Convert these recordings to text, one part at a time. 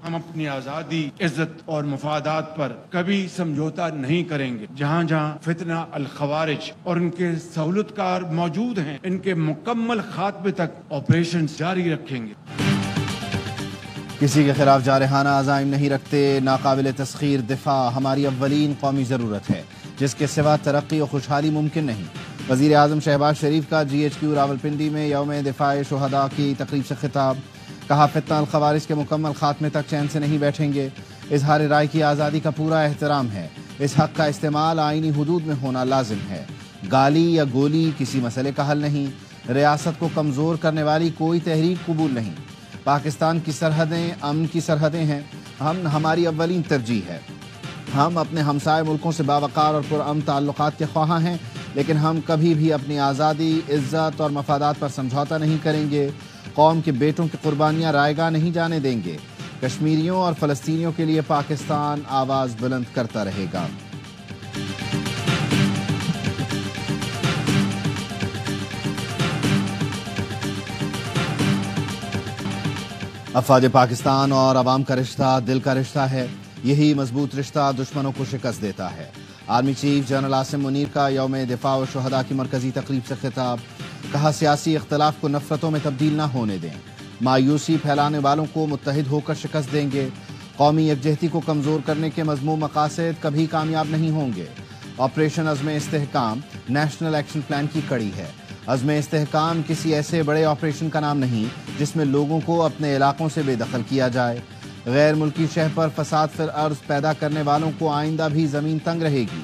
हम अपनी आज़ादी, इज्जत और मफादात पर कभी समझौता नहीं करेंगे। जहाँ जहाँ फितना अल-खवारिज और उनके सहूलतकार मौजूद हैं, इनके मुकम्मल खात्मे तक ऑपरेशन जारी रखेंगे। किसी के खिलाफ जारहाना अज़ाइम नहीं रखते, नाकाबिल तस्खीर दिफा हमारी अव्वलीन कौमी ज़रूरत है, जिसके सिवा तरक्की और खुशहाली मुमकिन नहीं। वज़ीर आज़म शहबाज शरीफ का GHQ रावलपिंडी में यौम दिफाए शुहदा की तकरीब से खिताब। कहा, फितना अल-खवारिज के मुकम्मल खात्मे तक चैन से नहीं बैठेंगे। इजहार राय की आज़ादी का पूरा एहतराम है। इस हक़ का इस्तेमाल आईनी हुदूद में होना लाजिम है। गाली या गोली किसी मसले का हल नहीं। रियासत को कमज़ोर करने वाली कोई तहरीक कबूल नहीं। पाकिस्तान की सरहदें अमन की सरहदें हैं। हमारी अव्वलीन तरजीह है। हम अपने हमसाय मुल्कों से बावकार और पुरअमन ताल्लुकात के ख्वाहां हैं, लेकिन हम कभी भी अपनी आज़ादी, इज़्ज़त और मफादात पर समझौता नहीं करेंगे। कौम के बेटों की कुर्बानियाँ रायगा नहीं जाने देंगे। कश्मीरियों और फ़लस्तीनियों के लिए पाकिस्तान आवाज़ बुलंद करता रहेगा। अफवाज पाकिस्तान और अवाम का रिश्ता दिल का रिश्ता है। यही मजबूत रिश्ता दुश्मनों को शिकस्त देता है। Army chief general Asim Munir का यौम दिफा व शुहदा की मरकजी तकरीब से खिताब। कहा, सियासी इख्तलाफ को नफरतों में तब्दील न होने दें। मायूसी फैलाने वालों को मुत्तहिद होकर शिकस्त देंगे। कौमी यकजहती को कमज़ोर करने के मज़मूम मकासद कभी कामयाब नहीं होंगे। ऑपरेशन अज़्म इस्तेहकाम नेशनल एक्शन प्लान की कड़ी है। अज़्म इस्तेहकाम किसी ऐसे बड़े ऑपरेशन का नाम नहीं जिसमें लोगों को अपने इलाकों से बेदखल किया जाए। गैर मुल्की शह पर फसाद फिर अर्ज पैदा करने वालों को आइंदा भी ज़मीन तंग रहेगी।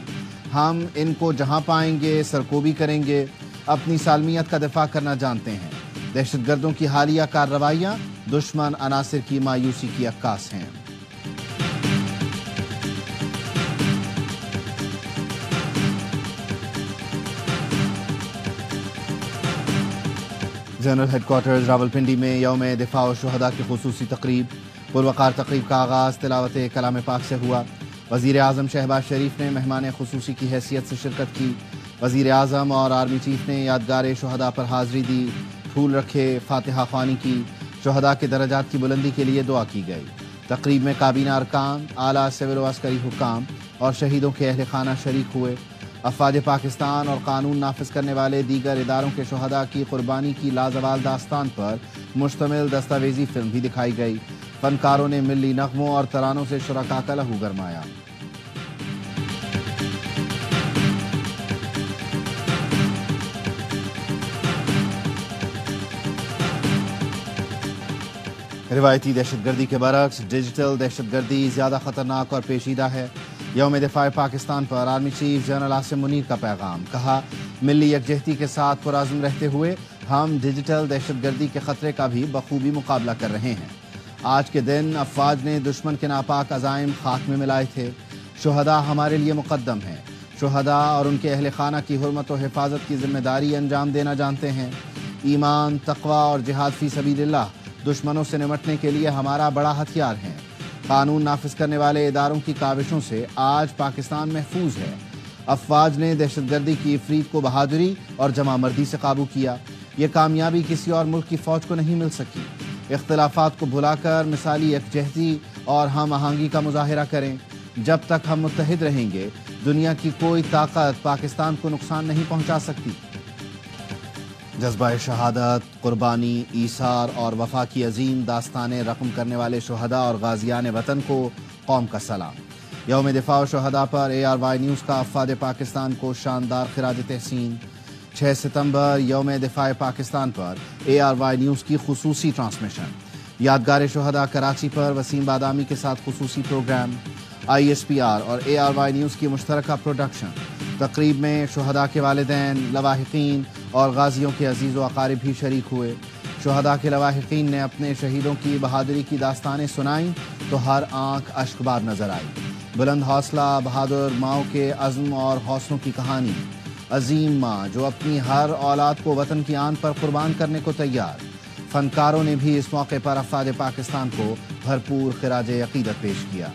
हम इनको जहाँ पाएंगे सरकोबी करेंगे। अपनी सालमियत का दिफा करना जानते हैं। दहशतगर्दों की हालिया कार्रवाइयाँ दुश्मन अनासिर की मायूसी की अक्कास हैं। जनरल हेडक्वार्टर्स रावलपिंडी में यौम दिफा व शुहदा की खुसूसी तकरीब। पुरवकार तकरीब का आगाज़ तिलावत कलाम पाक से हुआ। वज़ीर आज़म शहबाज शरीफ ने मेहमान खुसूसी की हैसियत से शिरकत की। वज़ीर आज़म और आर्मी चीफ ने यादगार शुहदा पर हाज़री दी, फूल रखे, फातिहा ख्वानी की। शुहदा के दरजात की बुलंदी के लिए दुआ की गई। तकरीब में काबीना अरकान, आला सिविल व अस्करी हुक्काम और शहीदों के अहल खाना शरीक हुए। अफवाज पाकिस्तान और कानून नाफिज करने वाले दीगर इदारों के शुहदा की कुर्बानी की लाजवाल दास्तान पर मुश्तमिल दस्तावेजी फिल्म भी दिखाई गई। फनकारों ने मिली नग़मों और तरानों से शुरका का लहू गरमाया। रिवायती दहशतगर्दी के बरक्स डिजिटल दहशतगर्दी ज़्यादा ख़तरनाक और पेचीदा है। यौम दिफाए पाकिस्तान पर army chief general Asim Munir का पैगाम। कहा, मिली यकजहती के साथ पुरअज़्म रहते हुए हम डिजिटल दहशतगर्दी के ख़तरे का भी बखूबी मुकाबला कर रहे हैं। आज के दिन अफवाज ने दुश्मन के नापाक अज़ाइम खाक में मिलाए थे। शुहदा हमारे लिए मुक़द्दम हैं। शुहदा और उनके अहल खाना की हुर्मत व हिफाजत की जिम्मेदारी अंजाम देना जानते हैं। ईमान, तक़वा और जिहाद फ़ी सबीलिल्लाह दुश्मनों से निमटने के लिए हमारा बड़ा हथियार है। कानून नाफिज करने वाले इदारों की काविशों से आज पाकिस्तान महफूज है। अफवाज ने दहशतगर्दी की इफरीत को बहादुरी और जमा मर्दी से काबू किया। ये कामयाबी किसी और मुल्क की फ़ौज को नहीं मिल सकी। इख्तिलाफात को भुलाकर मिसाली यकजहती और हम आहंगी का मुजाहिरा करें। जब तक हम मुत्तहिद रहेंगे, दुनिया की कोई ताकत पाकिस्तान को नुकसान नहीं पहुंचा सकती। जज्बा शहादत, कुर्बानी, ईसार और वफा की अजीम दास्तानें रकम करने वाले शुहदा और गाजियान वतन को कौम का सलाम। यौम दिफा व शुहदा पर ARY न्यूज़ का अफवाज पाकिस्तान को शानदार खिराज तहसीन। 6 सितंबर यौम दिफाए पाकिस्तान पर ARY न्यूज़ की खुसूसी ट्रांसमिशन। यादगार शुहदा कराची पर वसीम बादामी के साथ खुसूसी प्रोग्राम। ISPR और ARY न्यूज़ की मुश्तरका प्रोडक्शन। तकरीब में शुहदा के वालिदैन, लवाहिकीन और गाजियों के अजीज़ व अकारिब भी शरीक हुए। शुहदा के लवाहिकीन ने अपने शहीदों की बहादुरी की दास्तानें सुनाई तो हर आंख अश्कबार नजर आई। बुलंद हौसला बहादुर माओ के अज़्म और हौसलों की कहानी। अजीम माँ जो अपनी हर औलाद को वतन की आन पर कुर्बान करने को तैयार। फनकारों ने भी इस मौके पर अफवाज पाकिस्तान को भरपूर खिराज अकीदत पेश किया।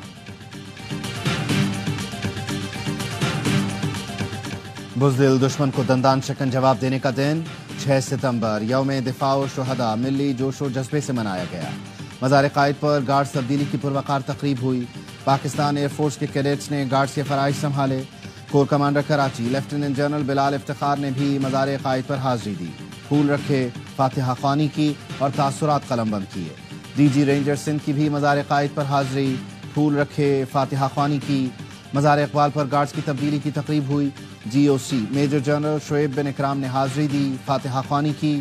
बुज़दिल दुश्मन को दंदान शिकन जवाब देने का दिन 6 सितंबर यौम दिफा व शुहदा मिली जोशो जज्बे से मनाया गया। मज़ार कायद पर गार्ड्स तब्दीली की पुरवकार तकरीब हुई। पाकिस्तान एयरफोर्स के कैडेट्स ने गार्ड्स के फ़राइज़ संभाले। Core commander Karachi lieutenant general Bilal Iftikhar ने भी मज़ार कायद पर हाज़िरी दी, फूल रखे, फातिहा ख्वानी की और तासुरात कलमबंद किए। DG रेंजर सिंध की भी मज़ार कायद पर हाज़िरी, फूल रखे, फातिहा ख्वानी की। मज़ार इकबाल पर गार्ड्स की तब्दीली की तकरीब हुई। GOC मेजर जनरल शोएब बिन इकराम ने हाज़िरी दी, फातिहा ख्वानी की।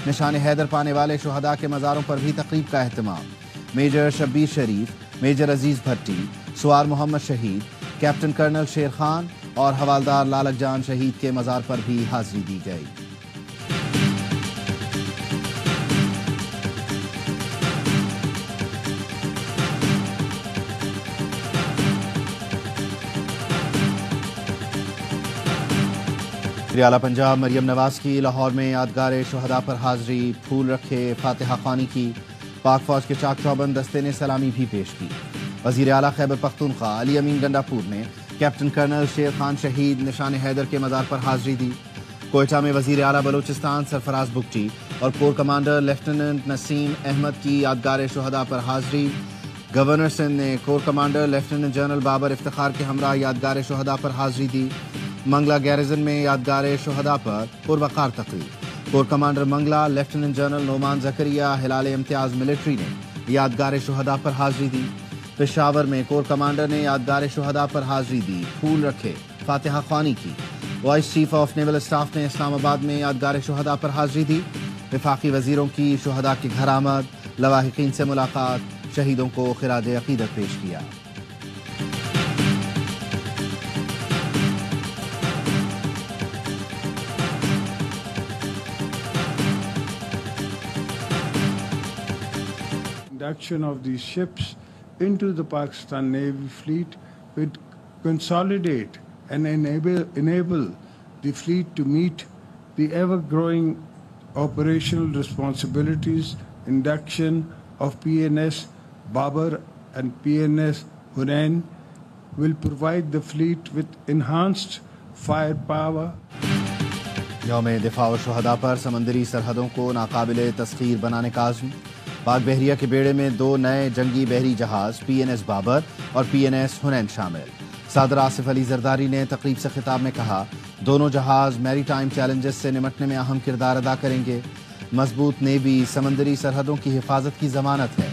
निशान हैदर पाने वाले शुहदा के मज़ारों पर भी तकरीब का अहतमाम। मेजर शब्बीर शरीफ, मेजर अजीज़ भट्टी, सुवार मोहम्मद शहीद, कैप्टन कर्नल शेर खान और हवालदार लालक जान शहीद के मज़ार पर भी हाज़िरी दी गई। आला पंजाब मरियम नवाज की लाहौर में यादगार शुहदा पर हाज़िरी, फूल रखे, फातिहा ख्वानी की। पाक फौज के चाक चौबंद दस्ते ने सलामी भी पेश की। वज़ीर आला खैबर पख्तूनख्वा अली अमीन गंडापुर ने कैप्टन कर्नल शेर खान शहीद निशान हैदर के मज़ार पर हाज़िरी दी। कोयटा में वज़ीर आला बलोचिस्तान सरफराज बुगटी और core commander lieutenant Naseem Ahmed की यादगार शुहदा पर हाज़िरी। गवर्नर सिंध ने core commander lieutenant general Babar Iftikhar के हमरा यादगार शुहदा पर हाज़िरी दी। मंगला गैरिजन में यादगार शुहदा पर पुरवकार तकरीब। Core commander Mangla lieutenant general Noman Zakaria Hilal Imtiaz military ने यादगार शुहदा पर हाज़िरी दी। पेशावर में कोर कमांडर ने यादगार शुहदा पर हाज़िरी दी, फूल रखे, फातिहा ख्वानी की। Vice chief of naval staff ने इस्लामाबाद में यादगार शुहदा पर हाज़िरी दी। वफाकी वज़ीरों की शुहदा के घर आमद, लवाहिकीन से मुलाकात, शहीदों को खिराज अक़ीदत पेश किया। Induction of these ships into the Pakistan Navy fleet would consolidate and enable the fleet to meet the ever-growing operational responsibilities. Induction of PNS Babar and PNS Hunain will provide the fleet with enhanced firepower. यौम दिफा व शुहदा पर समंदरी सरहदों को नाकाबिले तस्खीर बनाने का आज़्म। पाक बहरिया के बेड़े में 2 नए जंगी बहरी जहाज PNS बाबर और PNS हुनैन शामिल। सदर आसिफ अली जरदारी ने तकरीब से खिताब में कहा, दोनों जहाज मैरीटाइम चैलेंजेस से निमटने में अहम किरदार अदा करेंगे। मजबूत नेवी समंदरी सरहदों की हिफाजत की जमानत है।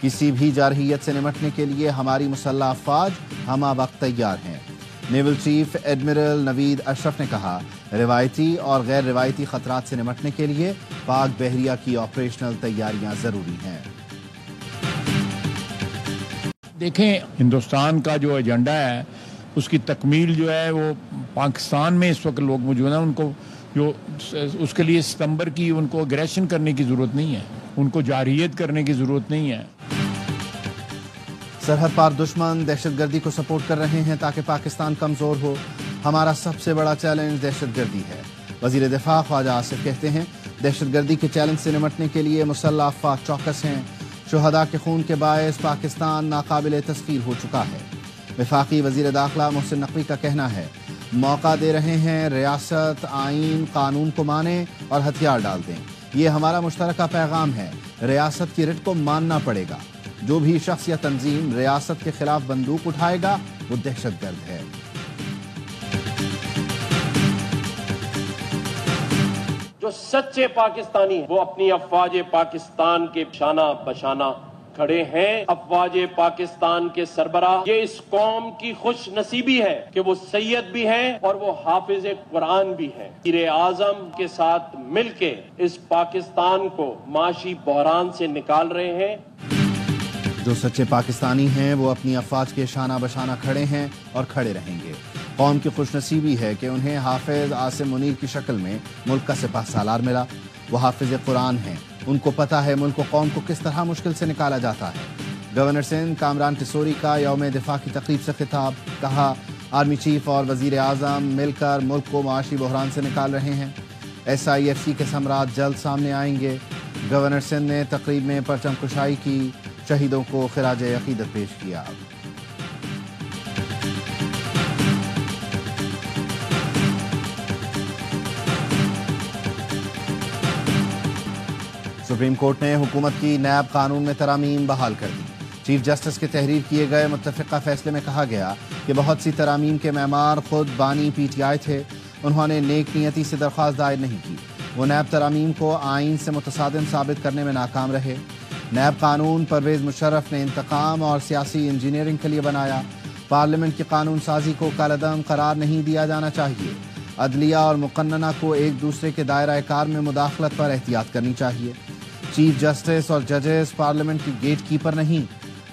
किसी भी जारहियत से निमटने के लिए हमारी मुसल्लह अफवाज हमा वक्त तैयार हैं। Naval chief admiral Naveed Ashraf ने कहा, रिवायती और गैर रिवायती खतरात से निमटने के लिए पाक बहरिया की ऑपरेशनल तैयारियां जरूरी हैं। देखें, हिंदुस्तान का जो एजेंडा है उसकी तकमील जो है वो पाकिस्तान में इस वक्त लोग मौजूद हैं, उनको जो उसके लिए सितंबर की उनको अग्रेशन करने की ज़रूरत नहीं है, उनको जारहियत करने की ज़रूरत नहीं है। सरहद पार दुश्मन दहशतगर्दी को सपोर्ट कर रहे हैं ताकि पाकिस्तान कमज़ोर हो। हमारा सबसे बड़ा चैलेंज दहशतगर्दी है। वज़ीर दिफा ख्वाजा आसिफ कहते हैं, दहशतगर्दी के चैलेंज से निमटने के लिए मुसल्लह अफवाज चौकस हैं। शुहदा के खून के बायस पाकिस्तान नाकाबिले तस्खीर हो चुका है। वफाकी वज़ीर दाखिला मोहसिन नकवी का कहना है, मौका दे रहे हैं, रियासत आईन कानून को माने और हथियार डाल दें। ये हमारा मुश्तरका पैगाम है। रियासत की रिट को मानना पड़ेगा। जो भी शख्स या तंजीम रियासत के खिलाफ बंदूक उठाएगा वो दहशतगर्द है। जो सच्चे पाकिस्तानी वो अपनी अफवाज पाकिस्तान के शाना बशाना खड़े हैं। अफवाज पाकिस्तान के सरबराह, ये इस कौम की खुश नसीबी है कि वो सैयद भी हैं और वो हाफिज कुरान भी हैं। वज़ीर आज़म के साथ मिलके इस पाकिस्तान को माशी बहरान से निकाल रहे हैं। जो सच्चे पाकिस्तानी हैं वो अपनी अफवाज के शाना बशाना खड़े हैं और खड़े रहेंगे। कौम की खुशनसीबी है कि उन्हें हाफिज आसिम मुनीर की शक्ल में मुल्क का सिपाह सालार मिला। वो हाफिज कुरान हैं, उनको पता है मुल्क को कौम को किस तरह मुश्किल से निकाला जाता है। गवर्नर सिंध कामरान टिसोरी का यौम दिफा की तकरीब से खिताब, कहा, आर्मी चीफ और वज़ीर आज़म मिलकर मुल्क को माशी बहरान से निकाल रहे हैं। SIFC के समरात जल्द सामने आएंगे। गवर्नर सिंध ने तकरीब में परचम कुशाई की, शहीदों को खिराज अक़ीदत पेश किया। सुप्रीम कोर्ट ने हुकूमत की नैब कानून में तरामीम बहाल कर दी। चीफ जस्टिस के तहरीर किए गए मुत्तफ़िक़ा फैसले में कहा गया कि बहुत सी तरामीम के मेमार खुद बानी PTI थे। उन्होंने नेक नियति से दरख्वास्त दायर नहीं की। वो नैब तरामीम को आइन से मुतसादिम साबित करने में नाकाम रहे। नैब कानून परवेज़ मुशर्रफ ने इंतकाम और सियासी इंजीनियरिंग के लिए बनाया। पार्लियामेंट की कानून साजी को कालअदम करार नहीं दिया जाना चाहिए। अदलिया और मुकन्नना को एक दूसरे के दायरा कार में मुदाखलत पर एहतियात करनी चाहिए। चीफ जस्टिस और जजेस पार्लियामेंट की गेट कीपर नहीं।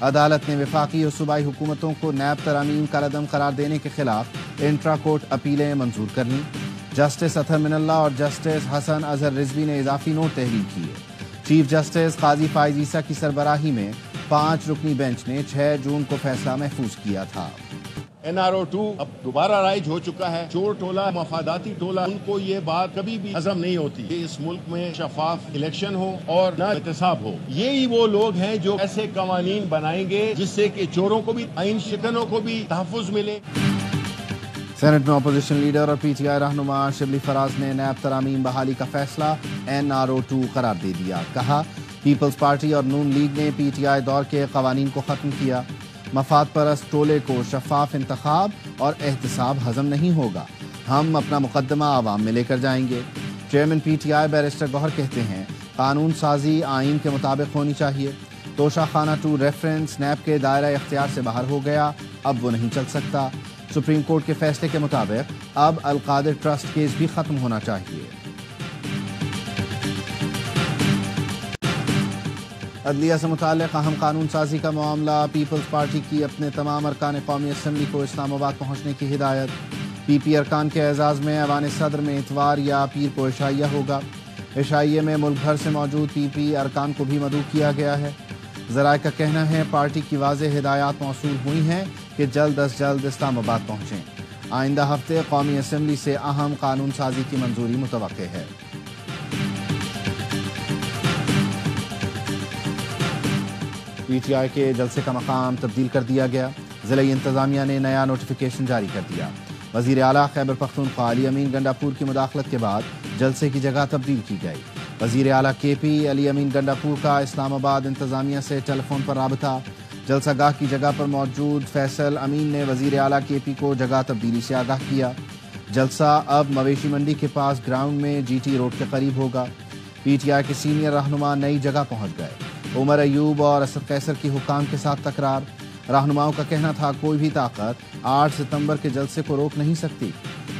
अदालत ने वफाकी और सूबाई हुकूमतों को नैब तरामीम कालअदम करार देने के खिलाफ इंट्रा कोर्ट अपीलें मंजूर कर लीं। जस्टिस अतहर मिनल्ला और जस्टिस हसन अजहर रिजवी ने इजाफी नोट तहरीर किए। चीफ जस्टिस काजी फाइज ईसा की सरबराही में 5 रुकनी बेंच ने 6 जून को फैसला महफूज किया था। NRO2 अब दोबारा राइज हो चुका है। चोर टोला, मफादाती टोला, उनको ये बात कभी भी हजम नहीं होती कि इस मुल्क में शफाफ इलेक्शन हो और न एहतसाब हो। यही वो लोग हैं जो ऐसे कवानीन बनाएंगे जिससे कि चोरों को भी, आइन शिकनों को भी तहफ़्फ़ुज़ मिले। सेनेट में अपोजिशन लीडर और PTI रहनुमा शिबली फराज ने नैब तरामीम बहाली का फैसला NRO2 करार दे दिया। कहा, पीपल्स पार्टी और नून लीग ने PTI दौर के कवानीन को ख़त्म किया। मफाद परस्त टोले को शफाफ इंतखाब और एहतसाब हजम नहीं होगा। हम अपना मुकदमा आवाम में लेकर जाएंगे। चेयरमैन PTI बैरिस्टर गौहर कहते हैं, कानून साजी आइन के मुताबिक होनी चाहिए। तोशा खाना 2 रेफरेंस नैब के दायरा इख्तियार से बाहर हो गया, अब वो नहीं चल सकता। सुप्रीम कोर्ट के फैसले के मुताबिक अब अल-कादिर ट्रस्ट केस भी खत्म होना चाहिए। अदलिया से मुताल्लिक़ अहम कानून साजी का मामला, पीपल्स पार्टी की अपने तमाम अरकान कौमी असम्बली को इस्लामाबाद पहुँचने की हिदायत। PP अरकान के एजाज़ में ऐवान सदर में इतवार या पीर को इशाइया होगा। इशाइये में मुल्क भर से मौजूद PP अरकान को भी मदऊ किया गया है। ज़राए का कहना है पार्टी की वाज़ेह हिदायत मौसूल हुई हैं कि जल्द अज जल्द इस्लामाबाद पहुँचें। आइंदा हफ्ते कौमी असम्बली से अहम कानून साजी की मंजूरी मुतवक्के है। PTI के जलसे का मकाम तब्दील कर दिया गया। ज़िला इंतज़ामिया ने नया नोटिफिकेशन जारी कर दिया। वज़ीर आला खैबर पख्तूनख्वा अली अमीन गंडापुर की मुदाखलत के बाद जलसे की जगह तब्दील की गई। वज़ीर आला KP अली अमीन गंडापुर का इस्लामाबाद इंतज़ामिया से टेलीफोन पर राबता। जलसागाह की जगह पर मौजूद फैसल अमीन ने वज़ीर आला KP को जगह तब्दीली से आगाह किया। जलसा अब मवेशी मंडी के पास ग्राउंड में GT रोड के करीब होगा। PTI के सीनियर रहनुमा नई जगह पहुँच गए। उमर अयूब और असद कैसर की हुकाम के साथ तकरार। रहनुमाओं का कहना था कोई भी ताकत 8 सितंबर के जलसे को रोक नहीं सकती।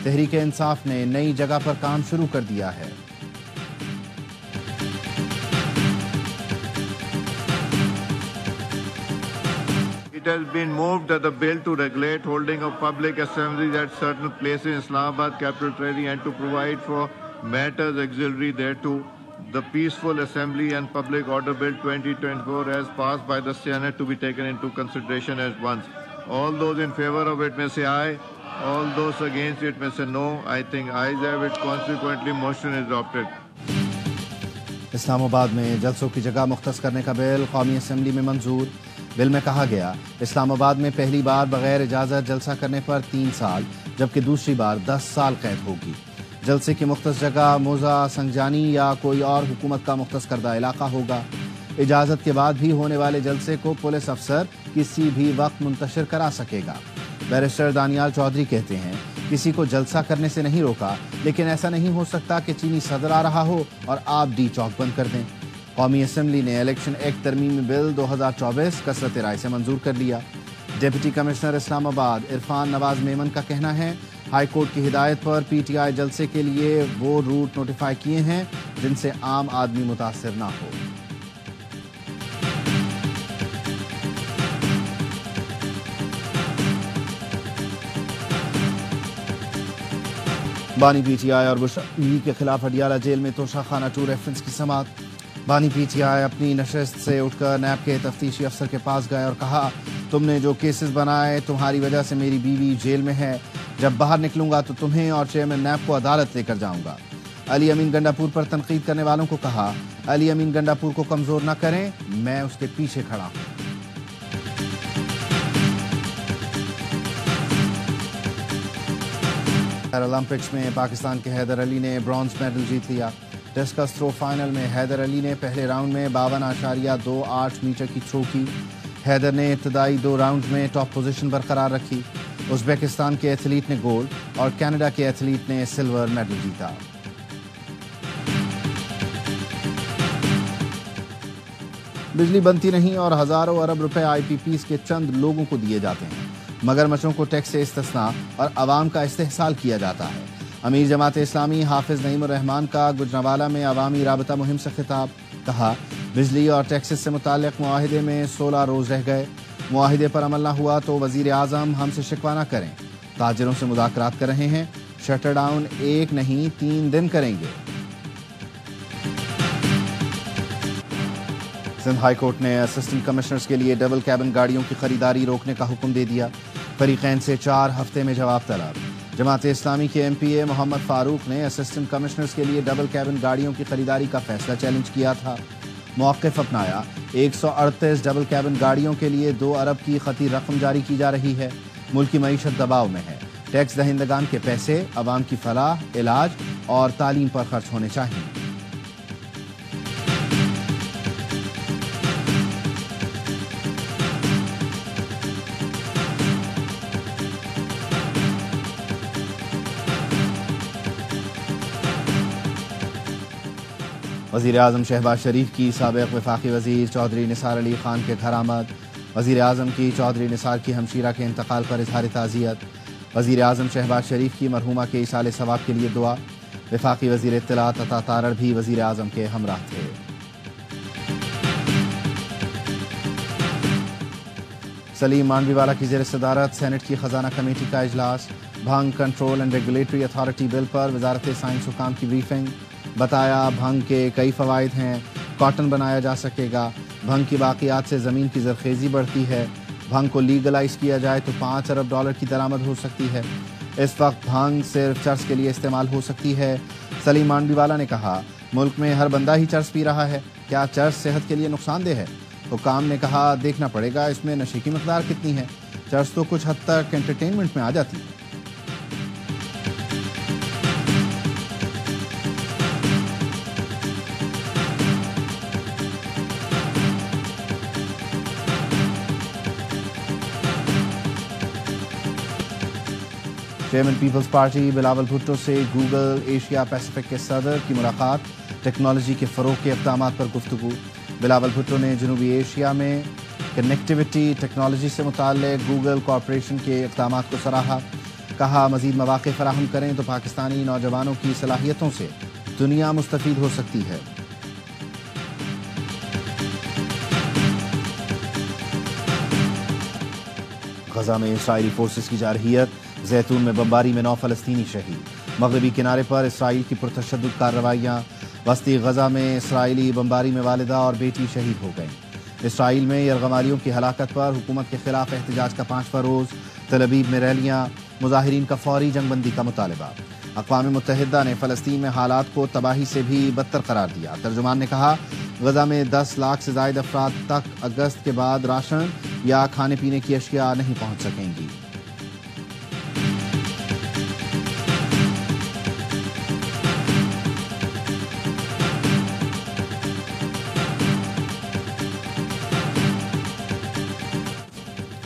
तहरीक इंसाफ ने नई जगह पर काम शुरू कर दिया है। It has been moved that the bill to regulate holding of public assemblies at certain places in Islamabad capital territory and to provide for matters auxiliary thereto, the Peaceful Assembly and Public Order Bill 2024 as passed by the Senate to be taken into consideration at once. All those in favor of it may say aye. All those against it may say no. I think ayes have it. Consequently, motion is adopted. Islamabad में जलसों की जगह मुख्तस करने का bill कौमी assembly में मंजूर। Bill में कहा गया, इस्लामाबाद में पहली बार बगैर इजाज़त जलसा करने पर 3 साल जबकि दूसरी बार 10 साल कैद होगी। जलसे की मुख्तस जगह मोज़ा, संगजानी या कोई और हुकूमत का मुख्तस करदा इलाका होगा। इजाज़त के बाद भी होने वाले जलसे को पुलिस अफसर किसी भी वक्त मुंतशिर करा सकेगा। बैरिस्टर दानियाल चौधरी कहते हैं, किसी को जलसा करने से नहीं रोका, लेकिन ऐसा नहीं हो सकता कि चीनी सदर आ रहा हो और आप डी चौक बंद कर दें। कौमी असम्बली ने इलेक्शन एक्ट तरमीमी बिल 2024 कसरत राय से मंजूर कर लिया। डिप्टी कमिश्नर इस्लामाबाद इरफान नवाज मेमन का कहना है, हाई कोर्ट की हिदायत पर PTI जलसे के लिए वो रूट नोटिफाई किए हैं जिनसे आम आदमी मुतासिर ना हो। बानी PTI और बुशरी के खिलाफ हडियाला जेल में तोशा खाना 2 रेफरेंस की समाअत। बानी PTI अपनी नशस्त से उठकर नैब के तफ्तीशी अफसर के पास गए और कहा, तुमने जो केसेस बनाए, तुम्हारी वजह से मेरी बीवी जेल में है। जब बाहर निकलूंगा तो तुम्हें और चेयरमैन नैब को अदालत लेकर जाऊंगा। अली अमीन गंडापुर पर तनकीद करने वालों को कहा, अली अमीन गंडापुर को कमजोर न करें, मैं उसके पीछे खड़ा हूं। पैरालंपिक्स में पाकिस्तान के हैदर अली ने ब्रॉन्ज मेडल जीत लिया। ڈسکس تھرو فائنل میں حیدر علی نے پہلے راؤنڈ میں 52.28 میٹر کی تھرو کی۔ حیدر نے ابتدائی 2 راؤنڈز میں ٹاپ پوزیشن برقرار رکھی۔ ازبکستان کے ایتھلیٹ نے گولڈ اور کینیڈا کے ایتھلیٹ نے سلور میڈل جیتا۔ بجلی بنتی نہیں اور ہزاروں ارب روپے آئی پی پیز کے چند لوگوں کو دیے جاتے ہیں، مگر مچھروں کو ٹیکس سے استثناء اور عوام کا استحصال کیا جاتا ہے۔ امیر جماعت اسلامی حافظ نعیم الرحمان کا گجرانوالہ میں عوامی رابطہ مہم سے خطاب، کہا بجلی اور ٹیکسز سے متعلق معاہدے میں 16 روز رہ گئے، معاہدے پر عمل نہ ہوا تو وزیر اعظم ہم سے شکوہ نہ کریں۔ تاجروں سے مذاکرات کر رہے ہیں، شٹر ڈاؤن 1 نہیں 3 دن کریں گے۔ سندھ ہائی کورٹ نے اسسٹنٹ کمشنرز کے لیے ڈبل کیبن گاڑیوں کی خریداری روکنے کا حکم دے دیا، فریقین سے 4 ہفتے میں جواب طلب۔ جماعت اسلامی کے ایم پی اے محمد فاروق نے اسسٹنٹ کمشنرز کے لیے ڈبل کیبن گاڑیوں کی خریداری کا فیصلہ چیلنج کیا تھا، موقف اپنایا۔ 138 ڈبل کیبن گاڑیوں کے لیے 2 ارب کی خطی رقم جاری کی جا رہی ہے۔ ملکی معیشت دباؤ میں ہے، ٹیکس دہندگان کے پیسے عوام کی فلاح، علاج اور تعلیم پر خرچ ہونے چاہئیں۔ وزیر اعظم شہباز شریف کی سابق وفاقی وزیر چودھری نثار علی خان کے گھر آمد، وزیر اعظم کی چودھری نثار کی ہمشیرہ کے انتقال پر اظہار تعزیت، وزیر اعظم شہباز شریف کی مرحومہ کے ایصال ثواب کے لیے دعا۔ وفاقی وزیر اطلاعات عطا تارڑ بھی وزیر اعظم کے ہمراہ تھے۔ سلیم مانڈوی والا کی زیر صدارت سینٹ کی خزانہ کمیٹی کا اجلاس، بھنگ کنٹرول اینڈ ریگولیٹری اتھارٹی بل پر وزارت سائنس و کام کی بریفنگ، بتایا بھنگ کے کئی فوائد ہیں، کاٹن بنایا جا سکے گا، بھنگ کی باقیات سے زمین کی زرخیزی بڑھتی ہے، بھنگ کو لیگلائز کیا جائے تو $5 ارب کی درآمد ہو سکتی ہے، اس وقت بھنگ صرف چرس کے لیے استعمال ہو سکتی ہے۔ سلیم مانڈوی والا نے کہا ملک میں ہر بندہ ہی چرس پی رہا ہے، کیا چرس صحت کے لیے نقصان دہ ہے؟ حکام نے کہا دیکھنا پڑے گا اس میں نشے کی مقدار کتنی ہے، چرس تو کچھ حد تک انٹرٹینمنٹ میں آ جاتی ہے۔ چیئرمین پیپلز پارٹی بلاول بھٹو سے گوگل ایشیا پیسیفک کے صدر کی ملاقات، ٹیکنالوجی کے فروغ کے اقدامات پر گفتگو۔ بلاول بھٹو نے جنوبی ایشیا میں کنیکٹیوٹی ٹیکنالوجی سے متعلق گوگل کارپوریشن کے اقدامات کو سراہا، کہا مزید مواقع فراہم کریں تو پاکستانی نوجوانوں کی صلاحیتوں سے دنیا مستفید ہو سکتی ہے۔ غزہ میں اسرائیلی فورسز کی جارحیت، زیتون میں بمباری میں 9 فلسطینی شہید، مغربی کنارے پر اسرائیل کی پرتشدد کارروائیاں، وسطی غزہ میں اسرائیلی بمباری میں والدہ اور بیٹی شہید ہو گئیں۔ اسرائیل میں یرغمالیوں کی ہلاکت پر حکومت کے خلاف احتجاج کا 5واں روز، تل ابیب میں ریلیاں، مظاہرین کا فوری جنگ بندی کا مطالبہ۔ اقوام متحدہ نے فلسطین میں حالات کو تباہی سے بھی بدتر قرار دیا۔ ترجمان نے کہا غزہ میں 10 لاکھ سے زائد افراد تک اگست کے بعد راشن یا کھانے پینے کی اشیاء نہیں پہنچ سکیں گی۔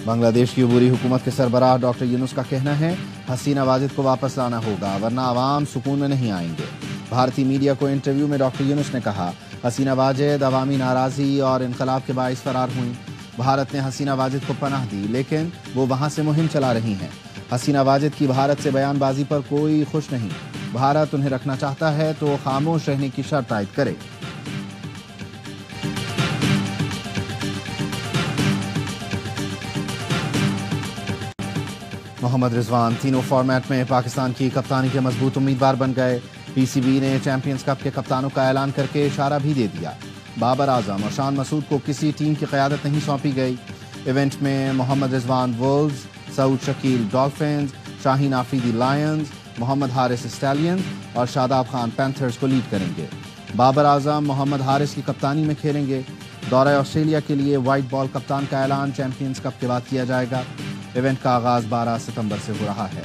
بنگلہ دیش کی عبوری حکومت کے سربراہ ڈاکٹر یونس کا کہنا ہے حسینہ واجد کو واپس لانا ہوگا ورنہ عوام سکون میں نہیں آئیں گے۔ بھارتی میڈیا کو انٹرویو میں ڈاکٹر یونس نے کہا حسینہ واجد عوامی ناراضی اور انقلاب کے باعث فرار ہوئیں۔ بھارت نے حسینہ واجد کو پناہ دی لیکن وہ وہاں سے مہم چلا رہی ہیں۔ حسینہ واجد کی بھارت سے بیان بازی پر کوئی خوش نہیں، بھارت انہیں رکھنا چاہتا ہے تو خاموش رہنے کی شرط عائد کرے۔ محمد رضوان تینوں فارمیٹ میں پاکستان کی کپتانی کے مضبوط امیدوار بن گئے۔ پی سی بی نے چیمپئنز کپ کے کپتانوں کا اعلان کر کے اشارہ بھی دے دیا۔ بابر اعظم اور شان مسعود کو کسی ٹیم کی قیادت نہیں سونپی گئی۔ ایونٹ میں محمد رضوان وولز، سعود شکیل ڈالفنز، شاہین آفریدی لائنز، محمد حارث اسٹیلینز اور شاداب خان پینتھرز کو لیڈ کریں گے۔ بابر اعظم محمد حارث کی کپتانی میں کھیلیں گے۔ دورہ آسٹریلیا کے لیے وائٹ بال کپتان کا اعلان چیمپئنز کپ کے بعد کیا جائے گا۔ ایونٹ کا آغاز 12 ستمبر سے ہو رہا ہے۔